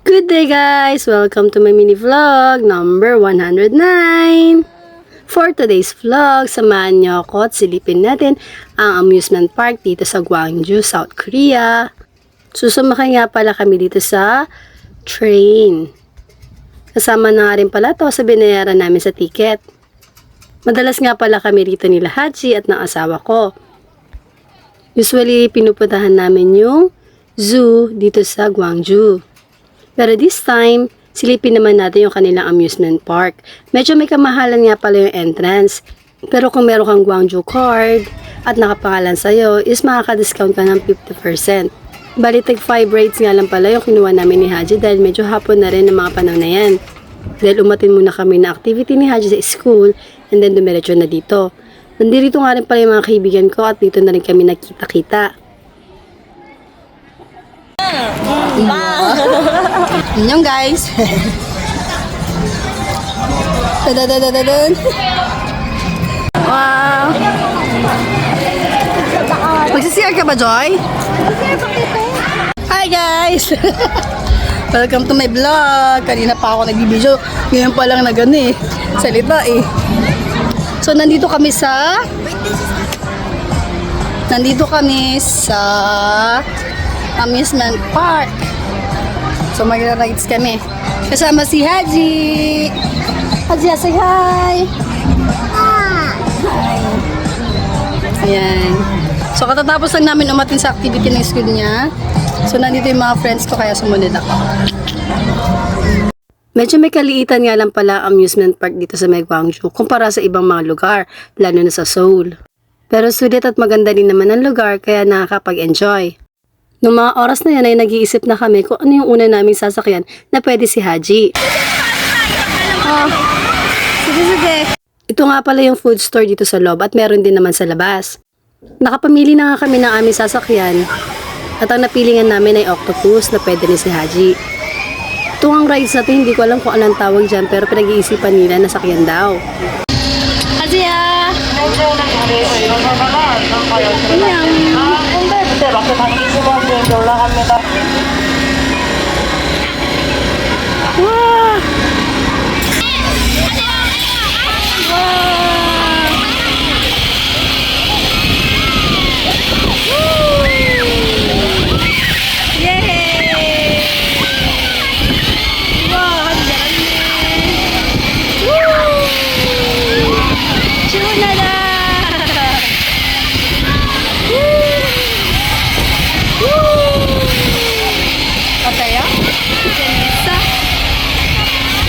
Good day guys! Welcome to my mini vlog number 109. For today's vlog, samahan niyo ako at silipin natin ang amusement park dito sa Gwangju, South Korea. Susumakay nga pala kami dito sa train. Kasama na nga rin pala to sa binayaran namin sa ticket. Madalas nga pala kami rito nila Haji at ng asawa ko. Usually, pinupuntahan namin yung zoo dito sa Gwangju. Pero this time, silipin naman natin yung kanilang amusement park. Medyo may kamahalan nga pala yung entrance. Pero kung meron kang Gwangju card at nakapangalan sa'yo, is makaka-discount ka ng 50%. Bali, tag 5 rates nga lang pala yung kinuha namin ni Haji dahil medyo hapon na rin ng mga panahon na yan. Dahil umatin muna kami na activity ni Haji sa school and then dumiretso na dito. Nandito nga rin pala yung mga kaibigan ko at dito na rin kami nagkita-kita. Inyong guys. Dadadadadadun. Wow. Magsisiyar ka ba, Joy? Hi guys. Welcome to my vlog. Kanina pa ako nagbibideo. Ngayon pa lang salita eh. So nandito kami sa amusement park. So magra-rides kami. Kasama si Haji. Haji, say hi. Hi. Ayan. So katatapos lang namin umatin sa activity ng school niya. So nandito yung mga friends ko kaya sumunod ako. Medyo may kaliitan nga lang pala ang amusement park dito sa Gwangju kumpara sa ibang mga lugar, lalo na sa Seoul. Pero sulit at maganda din naman ang lugar kaya nakakapag-enjoy. Noong mga oras na yan ay nag-iisip na kami kung ano yung una naming sasakyan na pwede si Haji. Oh, sige. Ito nga pala yung food store dito sa loob at meron din naman sa labas. Nakapamili na nga kami ng aming sasakyan at ang napilingan namin ay octopus na pwede rin si Haji. Ito ang rides na ito, hindi ko alam kung anong tawag dyan pero pinag-iisipan nila na sakyan daw. Haji ah! Wow!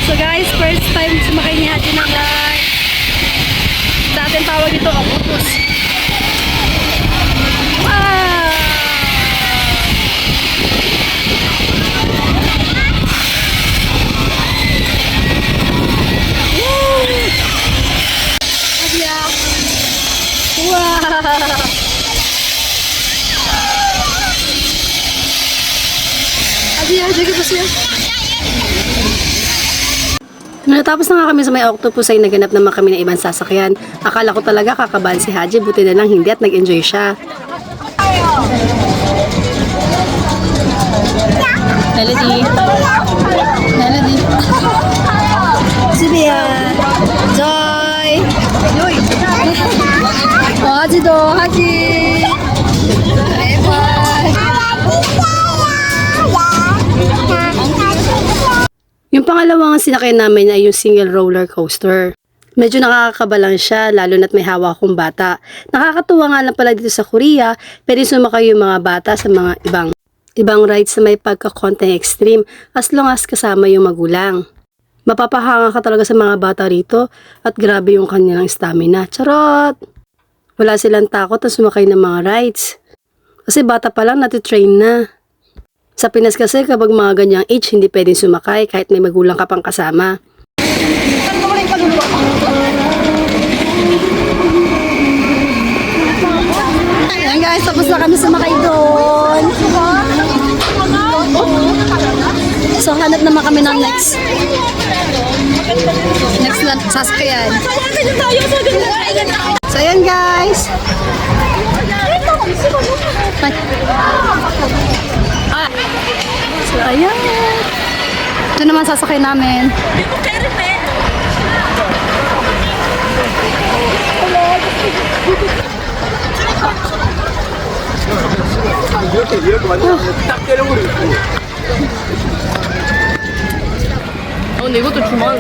So guys, first time sumakay ni Haji ng ride. Sa atin tawag ito octopus. Wow! Haji ah! Wow! Haji kita siya. Natapos na nga kami sa may octopus ay naganap naman kami ng ibang sasakyan. Akala ko talaga kakabahan si Haji, buti na lang hindi at nag-enjoy siya. Melody. Si Bea. Joy. Oh, Haji do. Haji. Yung pangalawang sinakyan namin ay yung single roller coaster. Medyo nakakakaba lang siya, lalo na't may hawak akong bata. Nakakatuwa nga lang pala dito sa Korea, pwede sumakay yung mga bata sa mga ibang rides na may pagka-konting extreme as long as kasama yung magulang. Mapapahanga ka talaga sa mga bata rito at grabe yung kanilang stamina. Charot! Wala silang takot na sumakay ng mga rides. Kasi bata pa lang natitrain na. Sa Pinas kasi kapag mga ganyang age, hindi pwedeng sumakay kahit may magulang ka pang kasama. Ayan guys, tapos na kami sumakay doon. So hanap naman kami ng next sasakyan. So ayan guys. So ayan. Ito naman sasakay namin. 근데 이것도 주만.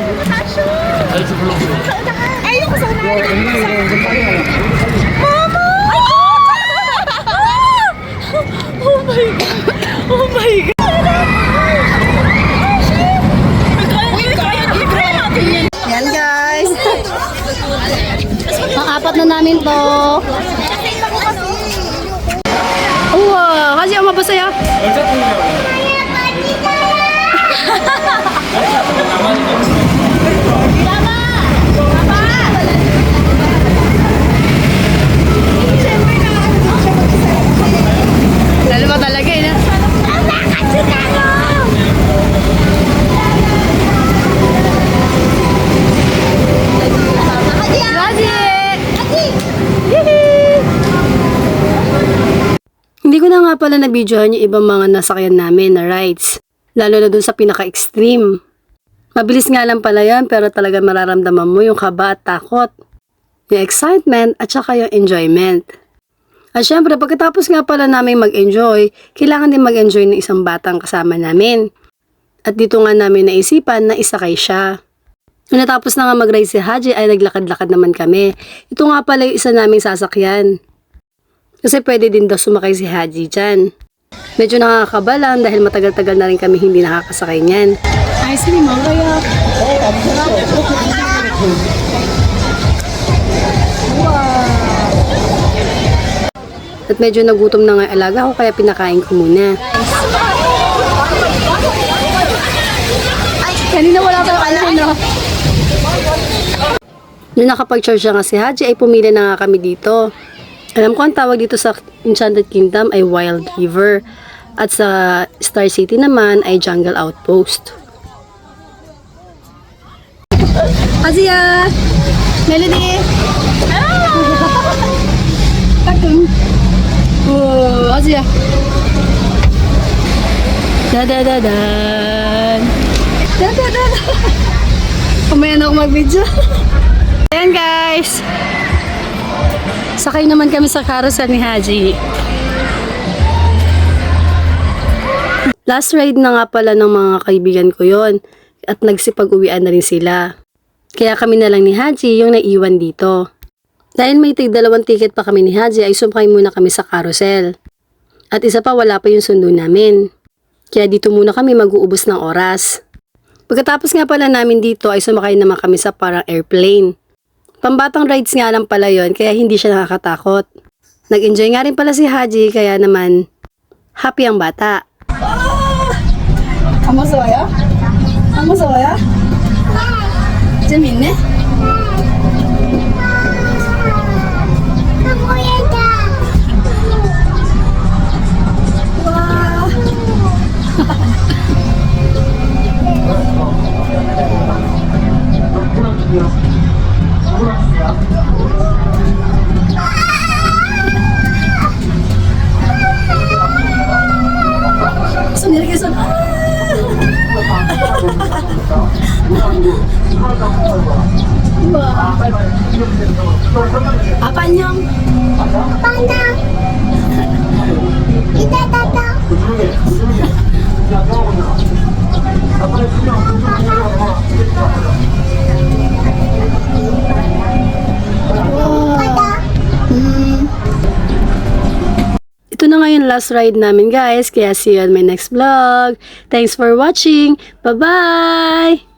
Yan guys. Ang apat na namin to. Wow, kasi ang mapasaya. Lalo ba talaga eh. Hindi ko na nga pala na-videohan yung ibang mga nasakyan namin na rides. Lalo na dun sa pinaka-extreme. Mabilis nga lang pala yan pero talaga mararamdaman mo yung kaba at takot. Yung excitement at saka yung enjoyment. At syempre pagkatapos nga pala namin mag-enjoy, kailangan din mag-enjoy ng isang batang kasama namin. At dito nga namin naisipan na isakay siya. Nung natapos na nga mag-ride si Haji ay naglakad-lakad naman kami. Ito nga pala yung isa naming sasakyan. Kasi pwede din daw sumakay si Haji dyan. Medyo nakakaba lang dahil matagal-tagal na rin kami hindi nakakasakay niyan. Ay, sige mo, kaya. At medyo nagutom na nga yung alaga ko kaya pinakain ko muna. Kanina wala tayong alam, no? Nung nakapag-charge na nga si Haji ay pumili na nga kami dito. Alam ko ang tawag dito sa Enchanted Kingdom ay Wild River. At sa Star City naman ay Jungle Outpost. Azia! Melody! Takong! Oh, Azia! Da-da-da-dan! Da-da-da-da! Kumaya na ako mag-video. Ayan guys! Sakay naman kami sa carousel ni Haji. Last ride na nga pala ng mga kaibigan ko yon at nagsipag-uwian na rin sila. Kaya kami na lang ni Haji yung naiwan dito. Dahil may tig-2 ticket pa kami ni Haji ay sumakay muna kami sa carousel. At isa pa wala pa yung sundo namin. Kaya dito muna kami mag-uubos ng oras. Pagkatapos nga pala namin dito ay sumakay naman kami sa parang airplane. Pambatang rides nga lang pala yon kaya hindi siya nakakatakot. Nag-enjoy nga rin pala si Haji kaya naman happy ang bata. Kamu soya? Kamu soya? 재밌네? 와. 손 이렇게 손. 우와. 아빠 안녕. Pana. Ita tata. Ito na nga yung last ride namin guys, kaya see you on my next vlog. Thanks for watching. Bye-bye!